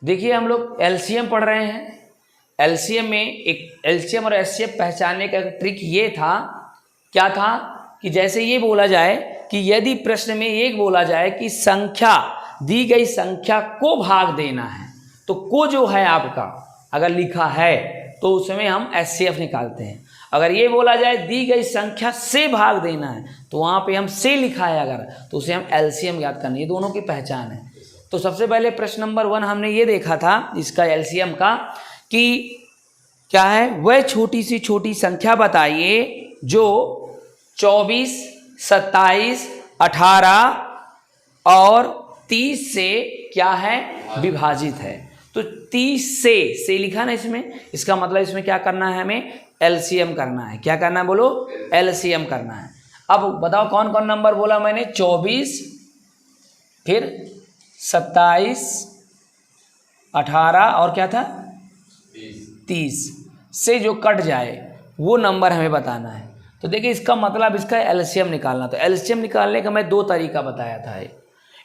देखिए हम लोग एलसीएम पढ़ रहे हैं। एलसीएम में एक एलसीएम और एचसीएफ पहचानने का ट्रिक ये था, क्या था कि जैसे ये बोला जाए कि यदि प्रश्न में एक बोला जाए कि संख्या, दी गई संख्या को भाग देना है, तो को जो है आपका अगर लिखा है तो उसमें हम एचसीएफ निकालते हैं। अगर ये बोला जाए दी गई संख्या से भाग देना है तो वहाँ पे हम से लिखा है अगर, तो उसे हम एलसीएम याद करना। ये दोनों की पहचान है। तो सबसे पहले प्रश्न नंबर 1 हमने ये देखा था इसका एलसीएम का कि क्या है, वह छोटी सी छोटी संख्या बताइए जो 24, 27, 18 और 30 से क्या है, विभाजित है। तो 30 से लिखा ना इसमें, इसका मतलब इसमें क्या करना है, हमें एलसीएम करना है। क्या करना है बोलो, एलसीएम करना है। अब बताओ कौन कौन नंबर बोला मैंने, 24, फिर 27, 18 और क्या था 30 से जो कट जाए वो नंबर हमें बताना है। तो देखिए इसका मतलब इसका एलसीएम निकालना। तो एलसीएम निकालने का मैं 2 तरीका बताया था।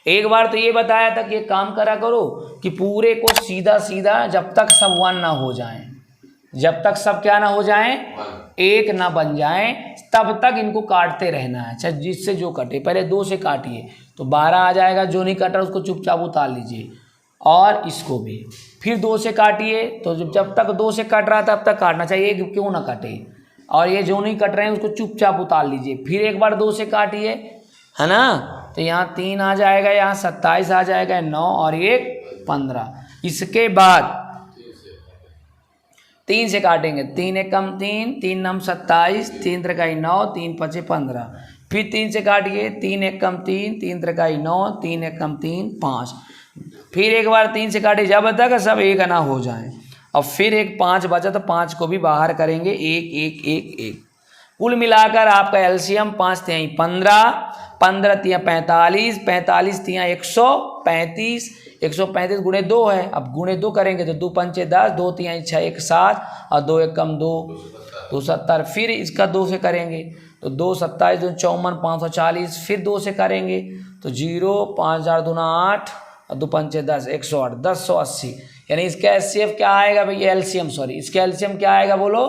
एक बार तो ये बताया था कि ये काम करा करो कि पूरे को सीधा सीधा जब तक सब 1 ना हो जाएं, जब तक सब क्या ना हो जाएं, 1 ना बन जाएं, तब तक इनको काटते रहना है, चाहे जिससे जो कटे। पहले 2 से काटिए तो 12 आ जाएगा, जो नहीं कटा उसको चुपचाप उतार लीजिए, और इसको भी फिर 2 से काटिए। तो जब तक 2 से कट रहा है तब तक काटना चाहिए, 1 क्यों ना कटे। और ये जो नहीं कट रहे हैं उसको चुपचाप उतार लीजिए। फिर एक बार 2 से काटिए, है ना, तो यहाँ 3 आ जाएगा, यहाँ 27 आ जाएगा, 9 और 1 15। इसके बाद 3 से काटेंगे, 3 एकम 3, 3 नम 27, 3 त्रिकाई 9, 3 पचे 15। फिर 3 से काटिए, 3 एकम 3, 3 त्रिकाई 9, 3 एकम 3 5। फिर एक बार 3 से काटिए जब तक सब 1 ना हो जाए। और फिर एक 5 बचा तो 5 को भी बाहर करेंगे, 1 1 1 1। कुल मिलाकर आपका एलसीएम 5 तिहाई 15, 15 तिहाई 45, 45 तिहाई 135, 135 गुणे 2 है। अब गुणे 2 करेंगे तो 2 पंचे 10, 2 तिहाई 6 1 7 और 2 एकम 2 270। फिर इसका 2 से करेंगे तो 2 27 2 54 540। फिर 2 से करेंगे तो 0 5000 दूना 8 और 2 पंचे 10 108 1080। यानी इसका एचसीएफ क्या आएगा भैया, एलसीएम सॉरी, इसका एलसीएम क्या आएगा बोलो,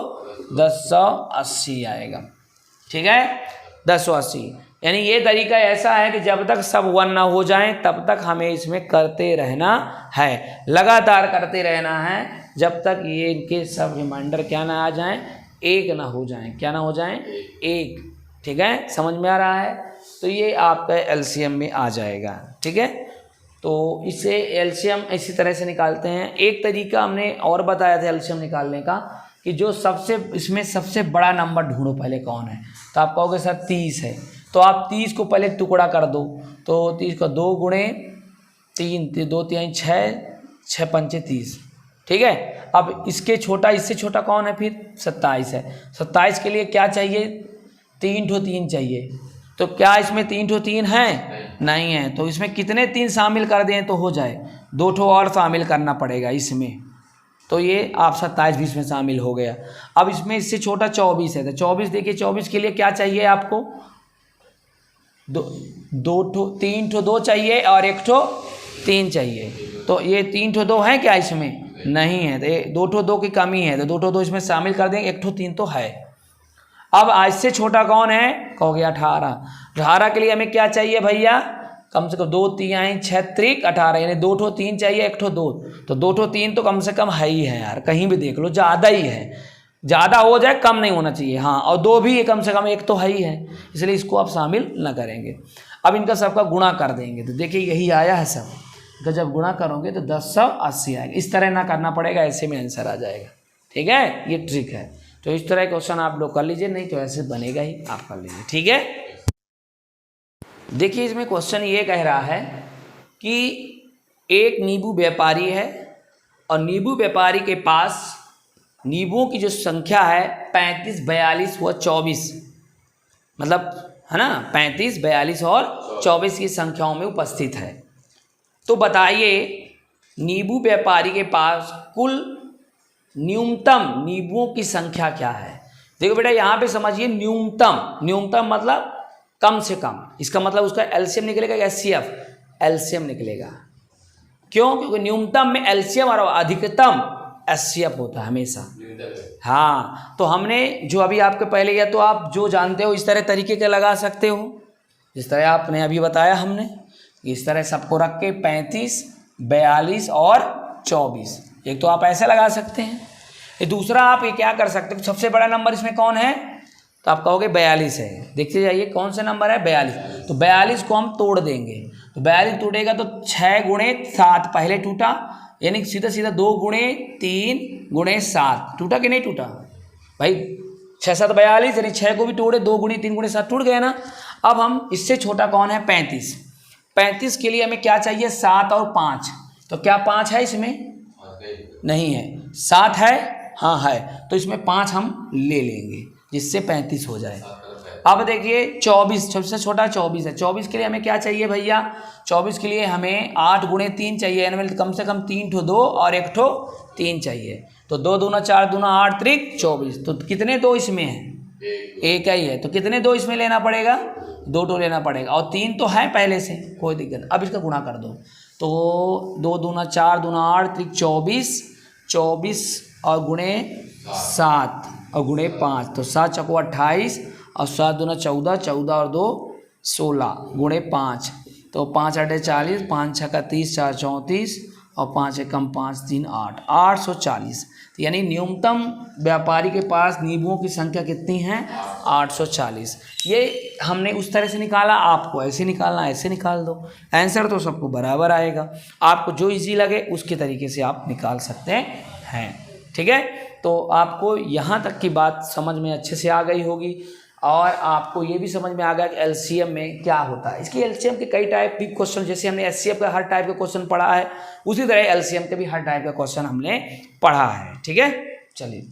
1080 आएगा। ठीक है, 1080। यानी ये तरीका ऐसा है कि जब तक सब 1 ना हो जाए तब तक हमें इसमें करते रहना है, लगातार करते रहना है, जब तक ये इनके सब रिमाइंडर क्या ना आ जाएं, 1 ना हो जाएं। क्या ना हो जाएं, 1। ठीक है, समझ में आ रहा है। तो ये आपका एलसीएम में आ जाएगा। ठीक है, तो इसे एलसीएम इसी तरह से निकालते हैं। एक तरीका हमने और बताया था एलसीएम निकालने का कि जो सबसे इसमें सबसे बड़ा नंबर ढूंढो पहले कौन है। तो आप कहोगे सर 30 है, तो आप 30 को पहले टुकड़ा कर दो। तो 30 को 2 गुणे 3, 2 तिहाई 6, 6 पंचे 30। ठीक है, अब इसके छोटा, इससे छोटा कौन है, फिर 27 है। 27 के लिए क्या चाहिए, 3 ठो 3 चाहिए। तो क्या इसमें 3 ठो 3 है, नहीं है। तो इसमें कितने 3 शामिल कर दें तो हो जाए, 2 ठो और शामिल करना पड़ेगा इसमें। तो ये आप 27 भी इसमें शामिल हो गया। अब इसमें इससे छोटा 24 है। तो 24 देखिए, 24 के लिए क्या चाहिए आपको, 3 ठो 2 चाहिए और 1 ठो 3 चाहिए। तो ये 3 ठो 2 है क्या इसमें, नहीं है। तो 2 ठो 2 की कमी है, तो 2 ठो 2 इसमें शामिल कर देंगे, 1 ठो 3 तो है। अब आज से छोटा कौन है, कहोगे 18। 18 के लिए हमें क्या चाहिए भैया, कम से कम 2 तिहाई 6 त्रिक 18, यानी 2 ठो 3 चाहिए, 1 ठो 2। तो 2 ठो 3 तो कम से कम है ही है यार, कहीं भी देख लो ज़्यादा ही है, ज़्यादा हो जाए कम नहीं होना चाहिए। हाँ, और 2 भी कम से कम 1 तो है ही है, इसलिए इसको आप शामिल न करेंगे। अब इनका सबका गुणा कर देंगे तो देखिए यही आया है सब, तो जब गुणा करोगे तो 1080 आएगा। इस तरह ना करना पड़ेगा, ऐसे में आंसर आ जाएगा। ठीक है, ये ट्रिक है। तो इस तरह क्वेश्चन आप लोग कर लीजिए, नहीं तो ऐसे बनेगा ही, आप कर लीजिए। ठीक है, देखिए इसमें क्वेश्चन ये कह रहा है कि एक नींबू व्यापारी है और नींबू व्यापारी के पास नींबुओं की जो संख्या है 35, 42 व 24, मतलब है ना, 35, 42 और 24 की संख्याओं में उपस्थित है। तो बताइए नींबू व्यापारी के पास कुल न्यूनतम नींबुओं की संख्या क्या है। देखो बेटा यहाँ पे समझिए, न्यूनतम, न्यूनतम मतलब कम से कम, इसका मतलब उसका एलसीएम निकलेगा, एचसीएफ एलसीएम निकलेगा। क्यों? क्योंकि न्यूनतम में एलसीएम और अधिकतम एचसीएफ होता है हमेशा। हाँ, तो हमने जो अभी आपके पहले या तो आप जो जानते हो इस तरह तरीके के लगा सकते हो, जिस तरह आपने अभी बताया हमने, इस तरह सबको रख के 35, 42 और 24, एक तो आप ऐसे लगा सकते हैं। ये दूसरा आप ये क्या कर सकते हो, सबसे बड़ा नंबर इसमें कौन है, तो आप कहोगे 42 है। देखते जाइए कौन सा नंबर है, 42। तो 42 को हम तोड़ देंगे, तो 42 टूटेगा तो 6 गुणे 7 पहले टूटा, यानी सीधा सीधा 2 गुणे 3 गुणे 7 टूटा कि नहीं टूटा भाई, 6 7 42, यानी 6 को भी तोड़े, 2 गुणे 3 गुणे 7 टूट गया ना। अब हम इससे छोटा कौन है, 35। 35 के लिए हमें क्या चाहिए, 7 और 5। तो क्या 5 है इसमें, नहीं है, 7 है, हाँ है, तो इसमें 5 हम ले लेंगे जिससे 35 हो जाए। अब देखिए 24, सबसे छोटा 24 है। 24 के लिए हमें क्या चाहिए भैया, 24 के लिए हमें 8 गुणे 3 चाहिए, यानी कम से कम 3 ठो 2 और 1 ठो 3 चाहिए। तो 2 दूना 4 दूना 8 त्रिक 24। तो कितने 2 इसमें है, एक ही है, तो कितने 2 इसमें लेना पड़ेगा, 2 टो लेना पड़ेगा, और 3 तो है पहले से, कोई दिक्कत। अब इसका गुणा कर दो, तो 2 दूना 4 दूना 8 त्रिक 24, 24 और गुणे 7 और गुणे 5, तो 7 चौको 28 और 7 दूना 14, 14 और 2 16 गुणे 5, तो 5 8 40, 5 6 30, 4 34 और 5 एकम 5 3 8, 840। तो यानी न्यूनतम व्यापारी के पास नींबुओं की संख्या कितनी है, 840। ये हमने उस तरह से निकाला, आपको ऐसे निकालना, ऐसे निकाल दो, आंसर तो सबको बराबर आएगा। आपको जो इजी लगे उसके तरीके से आप निकाल सकते हैं, ठीक है। तो आपको यहाँ तक की बात समझ में अच्छे से आ गई होगी, और आपको ये भी समझ में आ गया कि एलसीएम में क्या होता है। इसकी एलसीएम के कई टाइप के क्वेश्चन, जैसे हमने एचसीएफ का हर टाइप का क्वेश्चन पढ़ा है, उसी तरह एलसीएम के भी हर टाइप का क्वेश्चन हमने पढ़ा है, ठीक है। चलिए।